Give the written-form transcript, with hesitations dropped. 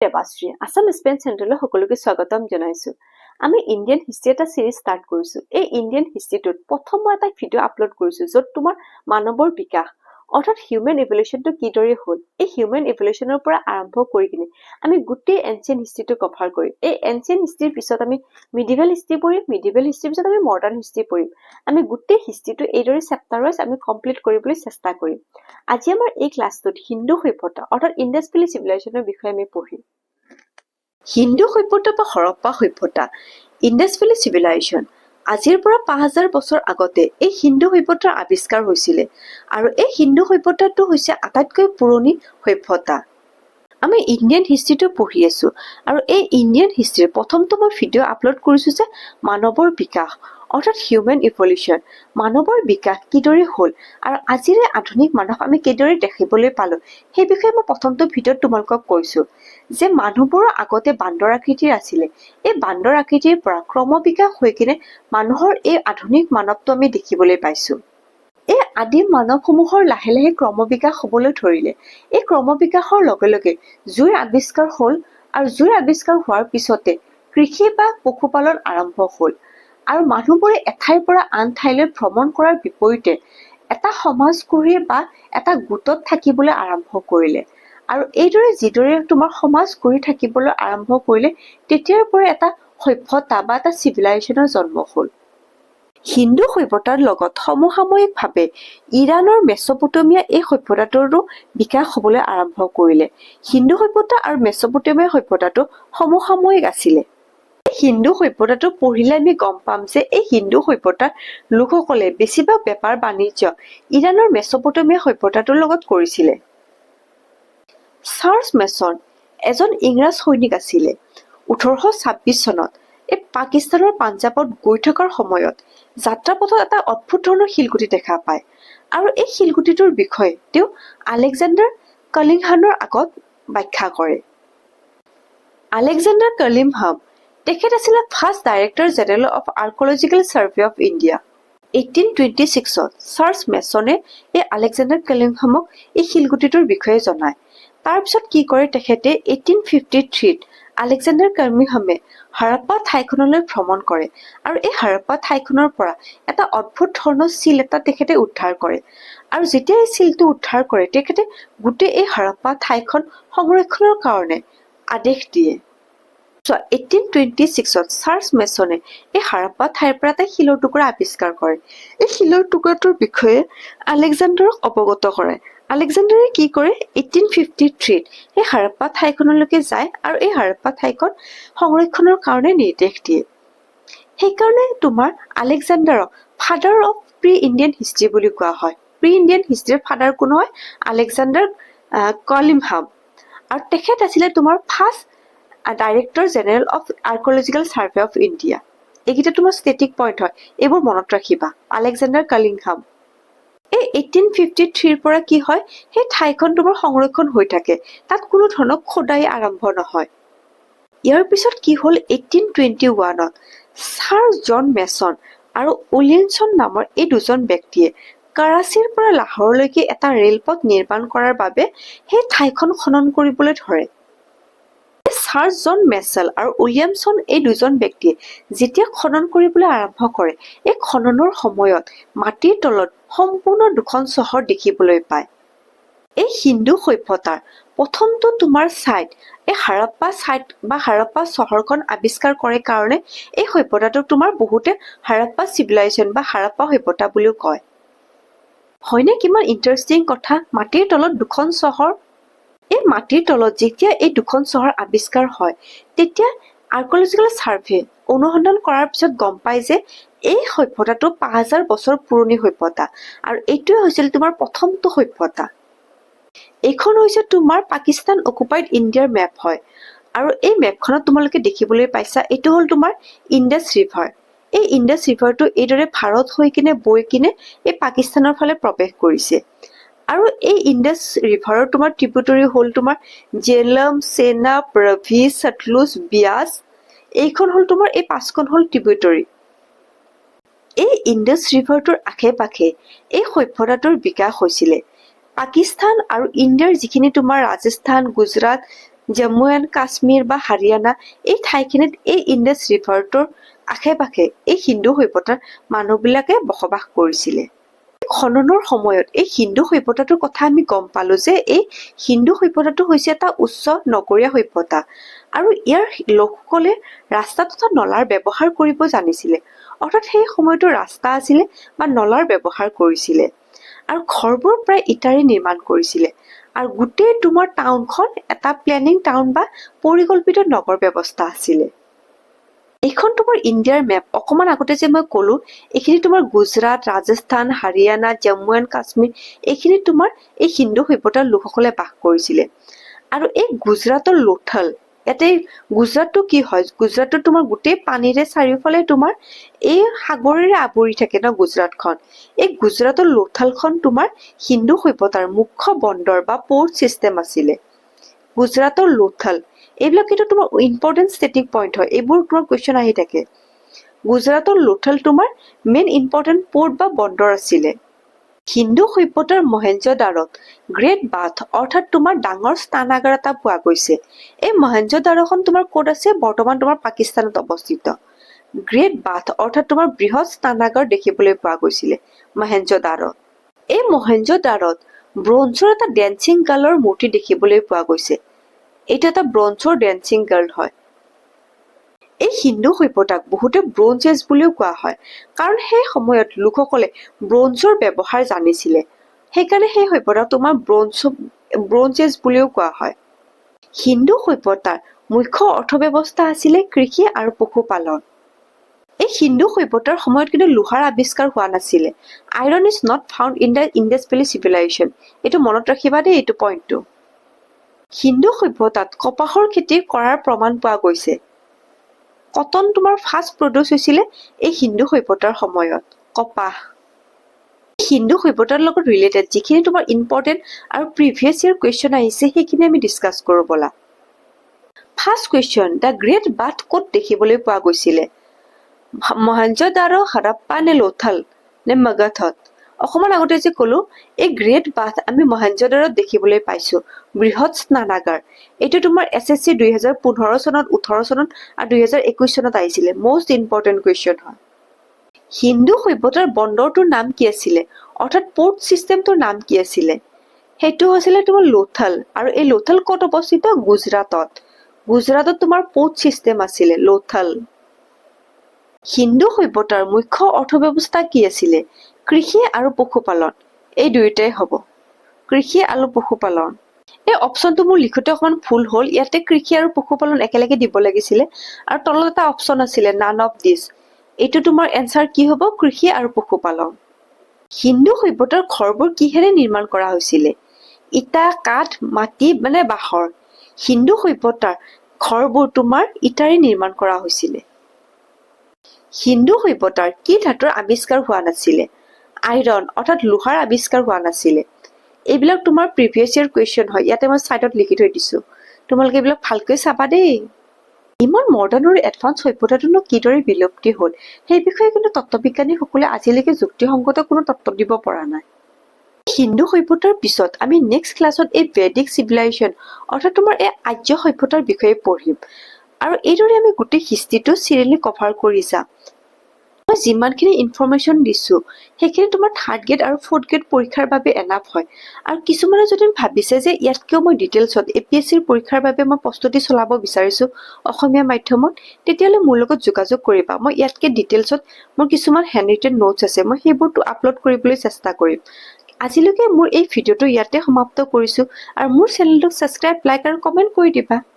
Debashree Assam Spain চেণ্টাৰলৈ সকলোকে স্বাগতম জনাইছো। আমি ইণ্ডিয়ান হিষ্ট্ৰী এটা সিৰিজ ষ্টাৰ্ট কৰিছো। এই ইণ্ডিয়ান হিষ্ট্ৰীটোত প্ৰথম মই এটা ভিডিঅ' আপলোড কৰিছো য'ত তোমাৰ মানৱৰ বিকাশ অৰ্থাৎ হিউমেন ইভলিউচনটো কিদৰে হ'ল, এই হিউমেন ইভলিউচনৰ পৰা আৰম্ভ কৰি কিনে আমি গোটেই এনচিয়েন্ট হিষ্ট্ৰীটো কভাৰ কৰিম। এই এনচিয়েন্ট হিষ্ট্ৰীৰ পিছত আমি মিডিভেল হিষ্ট্ৰী পঢ়িম, মিডিভেল হিষ্ট্ৰীৰ পিছত আমি মডাৰ্ণ হিষ্ট্ৰী পঢ়িম। আমি গোটেই হিষ্ট্ৰীটো এইদৰে চেপ্টাৰ ৱাইজ আমি কমপ্লিট কৰিবলৈ চেষ্টা কৰিম। আজি আমাৰ এই ক্লাছটোত হিন্দু সভ্যতা অৰ্থাৎ ইণ্ডাছ ভেলী চিভিলাইজেশ্যনৰ বিষয়ে আমি পঢ়িম। হিন্দু সভ্যতা বা হৰপ্পা সভ্যতা ইণ্ডাছ ভেলী চিভিলাইজেশ্যন আজিৰ পৰা 5000 বছৰ আগতে এই হিন্দু সভ্যতাৰ আৱিষ্কাৰ হৈছিলে আৰু এই হিন্দু সভ্যতাটো হৈছে আটাইতকৈ পুৰণি সভ্যতা। আমি ইণ্ডিয়ান হিষ্ট্ৰীটো পঢ়ি আছো আৰু এই ইণ্ডিয়ান হিষ্ট্ৰীৰ প্ৰথমটো মই ভিডিঅ' আপলোড কৰিছো যে মানৱৰ বিকাশ অৰ্থাৎ হিউমেন ইভলিউচন, মানৱৰ বিকাশ কিদৰে হ'ল আৰু আজিৰে আধুনিক মানৱ আমি কিদৰে দেখিবলৈ পালো সেই বিষয়ে মই প্ৰথমটো ভিডিঅ'ত তোমালোকক কৈছো যে মানুহবোৰৰ আগতে বান্দৰ আকৃতিৰ আছিলে। এই বান্দৰ আকৃতিৰ পৰা ক্ৰমবিকাশ হৈ কিনে মানুহৰ এই আধুনিক মানৱটো আমি দেখিবলৈ পাইছো। এই আদিম মানৱসমূহৰ লাহে লাহে ক্ৰমবিকাশ হবলৈ ধৰিলে। এই ক্ৰমবিকাশৰ লগে লগে জুইৰ আৱিষ্কাৰ হ'ল আৰু জুইৰ আৱিষ্কাৰ হোৱাৰ পিছতে কৃষি বা পশুপালন আৰম্ভ হ'ল আৰু মানুহবোৰে এঠাইৰ পৰা আন ঠাইলৈ ভ্ৰমণ কৰাৰ বিপৰীতে এটা সমাজ গঢ়ি বা এটা গোটত থাকিবলৈ আৰম্ভ কৰিলে আৰু এইদৰে যিদৰে তোমাৰ সমাজ গঢ়ি থাকিবলৈ আৰম্ভ কৰিলে তেতিয়াৰ পৰা এটা সভ্যতা বা এটা চিভিলাইজেশ্যনৰ জন্ম হ'ল। হিন্দু সভ্যতাৰ লগত সমসাময়িকভাৱে ইৰাণৰ মেচপটেমিয়া এই সভ্যতাটোৰো বিকাশ হবলৈ আৰম্ভ কৰিলে। হিন্দু সভ্যতা আৰু মেচপটেমিয়া সভ্যতাটো সমসাময়িক আছিলে। হিন্দু সভ্যতাটো পঢ়িলে আমি গম পাম যে এই হিন্দু সভ্যতাৰ লোকসকলে বেছিভাগ বেপাৰ বাণিজ্য ইৰাণৰ মেচপটেমিয়া সভ্যতাটোৰ লগত কৰিছিলে। চাৰ্লছ মেচন এজন ইংৰাজ সৈনিক আছিলে। 1826 চনত এই পাকিস্তানৰ পাঞ্জাৱত গৈ থকাৰ সময়ত যাত্ৰাপথত এটা অদ্ভুত ধৰণৰ শিলগুটি দেখা পায় আৰু এই শিলগুটিটোৰ বিষয়ে তেওঁ আলেকজেণ্ডাৰ কালিংহামৰ আগত ব্যাখ্যা কৰে। আলেকজেণ্ডাৰ কালিংহাম তেখেত আছিলে first director general of Archaeological Survey of India. 1826ত চাৰ্লছ মেচনে এই আলেকজেণ্ডাৰ কালিংহামক এই শিলগুটিটোৰ বিষয়ে জনায়। তাৰপিছত কি কৰে তেখেতে 1853ত আলেকজেণ্ডাৰ কালিংহামে হাৰাপ্পা ঠাইখনলৈ ভ্ৰমণ কৰে আৰু এই হাৰাপ্পা ঠাইখনৰ পৰা এটা অদ্ভুত ধৰণৰ চিল এটা তেখেতে উদ্ধাৰ কৰে আৰু যেতিয়া এই চিলটো উদ্ধাৰ কৰে তেখেতে গোটেই এই হাৰাপ্পা ঠাইখন সংৰক্ষণৰ কাৰণে আদেশ দিয়ে। 1826ত চাৰ্লছ মেচনে এই হাৰাপ্পা ঠাইৰ পৰা এটা শিলৰ টুকুৰা আৱিষ্কাৰ কৰে। এই শিলৰ টুকুৰাটোৰ বিষয়ে আলেকজেণ্ডাৰক অৱগত কৰায়। আলেকজেণ্ডাৰে কি কৰে 1853ত এই হাৰাপ্পা ঠাইখনলৈকে যায় আৰু এই হাৰাপ্পা ঠাইখন সংৰক্ষণৰ কাৰণে নিৰ্দেশ দিয়ে। সেইকাৰণে তোমাৰ আলেকজেণ্ডাৰক father of pre Indian history বুলি কোৱা হয়। প্ৰি ইণ্ডিয়ান হিষ্ট্ৰীৰ ফাদাৰ কোন হয়? আলেকজেণ্ডাৰ কালিংহাম আৰু তেখেত আছিলে তোমাৰ first director general of Archaeological Survey of India. এইকেইটা তোমাৰ ষ্টেটিক পইণ্ট হয়, এইবোৰ মনত ৰাখিবা। আলেকজেণ্ডাৰ কালিংহাম এই 1853ৰ পৰা কি হয় সেই ঠাইখন তোমাৰ সংৰক্ষণ হৈ থাকে, তাত কোনো ধৰণৰ খোদাই আৰম্ভ নহয়। ইয়াৰ পিছত কি হ'ল 1821ত ছাৰ জন মেচন আৰু উইলিয়ামছন নামৰ এই দুজন ব্যক্তিয়ে কৰাচীৰ পৰা লাহোৰলৈকে এটা ৰেলপথ নিৰ্মাণ কৰাৰ বাবে সেই ঠাইখন খনন কৰিবলৈ ধৰে। ছাৰ জন মেচেল আৰু উইলিয়ামছন এই দুজন ব্যক্তিয়ে যেতিয়া খনন কৰিবলৈ আৰম্ভ কৰে এই খননৰ সময়ত মাটিৰ তলত সম্পূৰ্ণ দুখন চহৰ দেখিবলৈ পায়। এই হিন্দু সভ্যতাৰ প্ৰথমটো তোমাৰ ছাইট এই হাৰাপ্পা ছাইট বা হাৰাপ্পা চহৰখন আৱিষ্কাৰ কৰে কাৰণে এই সভ্যতাটোক তোমাৰ বহুতে হাৰাপ্পা চিভিলাইজেশ্যন বা হাৰাপ্পা সভ্যতা বুলিও কয়। হয়নে কিমান ইণ্টাৰেষ্টিং কথা? মাটিৰ তলত দুখন চহৰ। এই মাটিৰ তলত যেতিয়া এই দুখন চহৰ আৱিষ্কাৰ হয় তেতিয়া আৰ্কলজিকেল ছাৰ্ভে অনুসন্ধান কৰাৰ পিছত গম পায় যে এই সভ্যতাটো 5000 বছৰ পুৰণি সভ্যতা আৰু এইটোৱে হৈছিল তোমাৰ প্ৰথমটো সভ্যতা। এইখন হৈছে তোমাৰ পাকিস্তান অকুপাইড ইণ্ডিয়াৰ মেপ হয় আৰু এই মেপখনত তোমালোকে দেখিবলৈ পাইছা এইটো হ'ল তোমাৰ ইণ্ডাছ ৰিভাৰ। এই ইণ্ডাছ ৰিভাৰটো এইদৰে ভাৰত হৈ কিনে বৈ কিনে এই পাকিস্তানৰ ফালে প্ৰৱেশ কৰিছে আৰু এই ইণ্ডাছ ৰিভাৰৰ তোমাৰ ট্ৰিবিউটৰী হ'ল তোমাৰ জেলম, চেনাব, ৰাভি, সতলুজ, বিয়াছ। এইখন হ'ল তোমাৰ এই 5খন হ'ল ট্ৰিবিউটৰী। এই ইণ্ডাছ ৰিভাৰটোৰ আশে পাশে এই সভ্যতাটোৰ বিকাশ হৈছিলে। পাকিস্তান আৰু ইণ্ডিয়াৰ যিখিনি তোমাৰ ৰাজস্থান, গুজৰাট জম্মু এণ্ড কাশ্মীৰ বা হাৰিয়ানা এই ঠাইখিনিত এই ইণ্ডাছ ৰিভাৰটোৰ আশে-পাশে এই হিন্দু সভ্যতাৰ মানুহবিলাকে বসবাস কৰিছিলে। খননৰ সময়ত এই হিন্দু সভ্যতাটোৰ কথা আমি গম পালো যে এই হিন্দু সভ্যতাটো হৈছে এটা উচ্চ নগৰীয়া সভ্যতা আৰু ইয়াৰ লোকসকলে ৰাস্তা তথা নলাৰ ব্যৱহাৰ কৰিব জানিছিলে। অৰ্থাৎ সেই সময়তো ৰাস্তা আছিলে বা নলাৰ ব্যৱহাৰ কৰিছিলে আৰু ঘৰবোৰ প্ৰায় ইটাৰে নিৰ্মাণ কৰিছিলে আৰু গোটেই তোমাৰ টাউনখন এটা প্লেনিং টাউন বা পৰিকল্পিত নগৰ ব্যৱস্থা আছিলে। এইখন তোমাৰ ইণ্ডিয়াৰ মেপ। অকমান আগতে যে মই কলো এইখিনি তোমাৰ গুজৰাট, ৰাজস্থান, হাৰিয়ানা, জম্মু এণ্ড কাশ্মীৰ এইখিনি তোমাৰ এই হিন্দু সভ্যতাৰ লোকসকলে বাস কৰিছিলে। আৰু এই গুজৰাটৰ লোথাল, ইয়াতে গুজৰাটটো কি হয়, গুজৰাটত তোমাৰ গোটেই পানীৰে চাৰিওফালে তোমাৰ এই সাগৰেৰে আৱৰি থাকে ন গুজৰাটখন। এই গুজৰাটৰ লোথালখন তোমাৰ হিন্দু সভ্যতাৰ মুখ্য বন্দৰ বা পৰ্ট চিষ্টেম আছিলে। গুজৰাটৰ লোথাল এইবিলাক কিন্তু তোমাৰ ইম্পৰ্টেণ্ট ষ্টেটিক পইণ্ট হয়, এইবোৰ তোমাৰ কুৱেশ্যন আহি থাকে। গুজৰাটৰ লোথাল তোমাৰ মেইন ইম্পৰ্টেণ্ট পৰ্ট বা বন্দৰ আছিলে। হিন্দু সভ্যতাৰ মহেঞ্জোদাৰোত গ্ৰেট বাথ অৰ্থাৎ তোমাৰ ডাঙৰ স্নানাগাৰ এটা পোৱা গৈছে। এই মহেঞ্জোদাৰোখন তোমাৰ ক'ত আছে, বৰ্তমান তোমাৰ পাকিস্তানত অৱস্থিত। গ্ৰেট বাথ অৰ্থাৎ তোমাৰ বৃহৎ স্নানাগাৰ দেখিবলৈ পোৱা গৈছিলে মহেঞ্জোদাৰোত। এই মহেঞ্জোদাৰোত ব্ৰঞ্জৰ এটা ডেন্সিং গাৰ্লৰ মূৰ্তি দেখিবলৈ পোৱা গৈছে। এইটো এটা ব্ৰঞ্জৰ ডেন্সিং গাৰ্ল হয়। এই হিন্দু সভ্যতাক বহুতে ব্ৰঞ্জ এজ বুলিও কোৱা হয়, কাৰণ সেই সময়ত লোকসকলে ব্ৰঞ্জৰ ব্যৱহাৰ জানিছিলে। সেইকাৰণে সেই সভ্যতাক তোমাৰ ব্ৰঞ্জ এজ বুলিও কোৱা হয়। হিন্দু সভ্যতাৰ মুখ্য অৰ্থব্যৱস্থা আছিলে কৃষি আৰু পশুপালন। এই হিন্দু সভ্যতাৰ সময়ত কিন্তু লোহাৰ আৱিষ্কাৰ হোৱা নাছিলে। Iron is not found in the Indus valley civilisation. এইটো মনত ৰাখিবা দেই, এইটো পইণ্টটো। হিন্দু সভ্যতাত কপাহৰ খেতি কৰাৰ প্ৰমাণ পোৱা গৈছে। কটন তোমাৰ ফাৰ্ষ্ট প্ৰডিউচ হৈছিলে এই হিন্দু সভ্যতাৰ সময়ত, কপাহ। হিন্দু সভ্যতাৰ লগত ৰিলেটেড যিখিনি তোমাৰ ইম্পৰ্টেণ্ট আৰু প্ৰিভিয়াছ ইয়াৰ কুৱেশ্যন আহিছে সেইখিনি আমি ডিছকাছ কৰোঁ ব'লা। First question, the great bath ক'ত দেখিবলৈ পোৱা গৈছিলে? মহেঞ্জোদাৰো, হৰপ্পা নে লোথাল নে মগধত? অকমান আগতে যে কলো এই গ্ৰেট বাথ আমি মহেঞ্জোদাৰোত দেখিবলৈ পাইছো, বৃহৎ স্নানাগাৰ। এইটো তোমাৰ SSC 2015 চনত, 18 চনত আৰু 2021 চনত আহিছিলে। মষ্ট ইম্পৰ্টেণ্ট কুৱেশ্যন হয়। হিন্দু সভ্যতাৰ বন্দৰটোৰ নাম কি আছিলে, অৰ্থাৎ পৰ্ট চিষ্টেমটোৰ নাম কি আছিলে? সেইটো হৈছিলে তোমাৰ লোথাল। আৰু এই লোথাল ক'ত অৱস্থিত? গুজৰাটত। গুজৰাটত তোমাৰ পৰ্ট চিষ্টেম আছিলে লোথাল। হিন্দু সভ্যতাৰ মুখ্য অৰ্থব্যৱস্থা কি আছিলে? কৃষি আৰু পশুপালন। এই দুয়োটাই হ'ব, কৃষি আৰু পশুপালন। এই অপশ্যনটো মোৰ লিখোতে অকমান ভুল হ'ল, ইয়াতে কৃষি আৰু পশুপালন একেলগে দিব লাগিছিলে আৰু তলত এটা অপশ্যন আছিলে নান অফ দিছ। এইটো তোমাৰ এনচাৰ কি হ'ব? কৃষি আৰু পশুপালন। হিন্দু সভ্যতাৰ ঘৰবোৰ কিহেৰে নিৰ্মাণ কৰা হৈছিলে? ইটা, কাঠ, মাটি মানে বাঁহৰ। হিন্দু সভ্যতাৰ ঘৰবোৰ তোমাৰ ইটাৰে নিৰ্মাণ কৰা হৈছিলে। হিন্দু সভ্যতাৰ কি ধাতুৰ আৱিষ্কাৰ হোৱা নাছিলে? আইৰন অৰ্থাৎ লোহাৰ আৱিষ্কাৰ হোৱা নাছিলে। এইবিলাক তোমাৰ প্ৰিভিয়াছ ইয়াৰ কুৱেশ্যন হয়, ইয়াতে মই চাইডত লিখি থৈ দিছো, তোমালোকে এইবিলাক ভালকৈ চাবা দেই। ইমান মডাৰ্ণ আৰু এডভান্স সভ্যতাটোনো কিদৰে বিলুপ্তি হ'ল সেই বিষয়ে কিন্তু তত্ত্ববিজ্ঞানীসকলে আজিলৈকে যুক্তিসংগত কোনো তত্ত্ব দিব পৰা নাই। হিন্দু সভ্যতাৰ পিছত আমি নেক্সট ক্লাছত এই বেদিক চিভিলাইজেশ্যন অৰ্থাৎ তোমাৰ এই আৰ্য সভ্যতাৰ বিষয়ে পঢ়িম আৰু এইদৰে আমি গোটেই হিষ্ট্ৰীটো চিৰিয়েলি কভাৰ কৰি যাম। মই যিমানখিনি ইনফৰমেশ্যন দিছো সেইখিনি তোমাৰ থাৰ্ড গ্ৰেড আৰু ফৰ্থ গ্ৰেড পৰীক্ষাৰ বাবে এনাফ হয়। আৰু কিছুমানে যদি ভাবিছে যে ইয়াতকেও মই ডিটেইলছত APSCৰ পৰীক্ষাৰ বাবে মই প্ৰস্তুতি চলাব বিচাৰিছো অসমীয়া মাধ্যমত, তেতিয়াহ'লে মোৰ লগত যোগাযোগ কৰিবা। মই ইয়াতকে ডিটেইলছত মোৰ কিছুমান হেণ্ড ৰিটেন নোটছ আছে, মই সেইবোৰটো আপলোড কৰিবলৈ চেষ্টা কৰিম। আজিলৈকে মোৰ এই ভিডিঅ'টো ইয়াতে সমাপ্ত কৰিছো আৰু মোৰ চেনেলটোক ছাবস্ক্ৰাইব, লাইক আৰু কমেণ্ট কৰি দিবা।